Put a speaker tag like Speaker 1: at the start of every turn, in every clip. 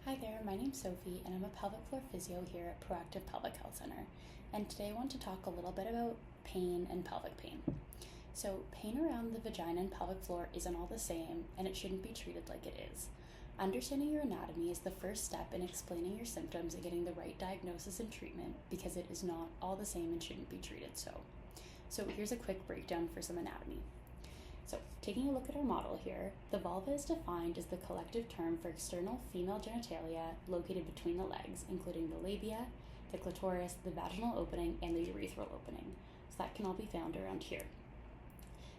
Speaker 1: Hi there, my name's Sophie and I'm a pelvic floor physio here at Proactive Pelvic Health Center. And today I want to talk a little bit about pain and pelvic pain. So pain around the vagina and pelvic floor isn't all the same and it shouldn't be treated like it is. Understanding your anatomy is the first step in explaining your symptoms and getting the right diagnosis and treatment because it is not all the same and shouldn't be treated so. So here's a quick breakdown for some anatomy. So, taking a look at our model here, the vulva is defined as the collective term for external female genitalia located between the legs, including the labia, the clitoris, the vaginal opening, and the urethral opening. So that can all be found around here.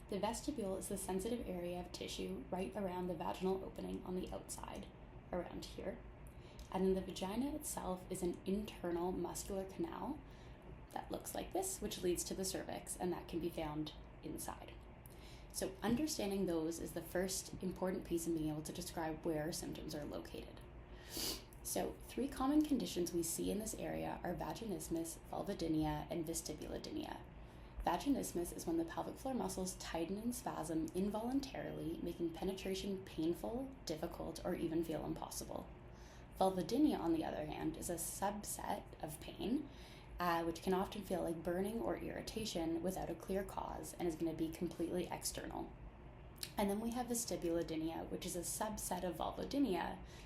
Speaker 1: The vestibule is the sensitive area of tissue right around the vaginal opening on the outside, around here. And then the vagina itself is an internal muscular canal that looks like this, which leads to the cervix, and that can be found inside. So understanding those is the first important piece in being able to describe where symptoms are located. So 3 common conditions we see in this area are vaginismus, vulvodynia, and vestibulodynia. Vaginismus is when the pelvic floor muscles tighten and spasm involuntarily, making penetration painful, difficult, or even feel impossible. Vulvodynia, on the other hand, is a subset of pain which can often feel like burning or irritation without a clear cause and is going to be completely external. And then we have vestibulodynia, which is a subset of vulvodynia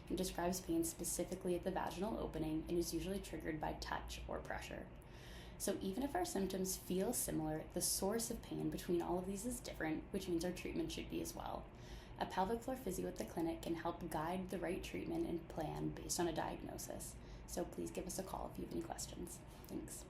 Speaker 1: and describes pain specifically at the vaginal opening and is usually triggered by touch or pressure. So even if our symptoms feel similar, the source of pain between all of these is different, which means our treatment should be as well. A pelvic floor physio at the clinic can help guide the right treatment and plan based on a diagnosis. So please give us a call if you have any questions. Thanks.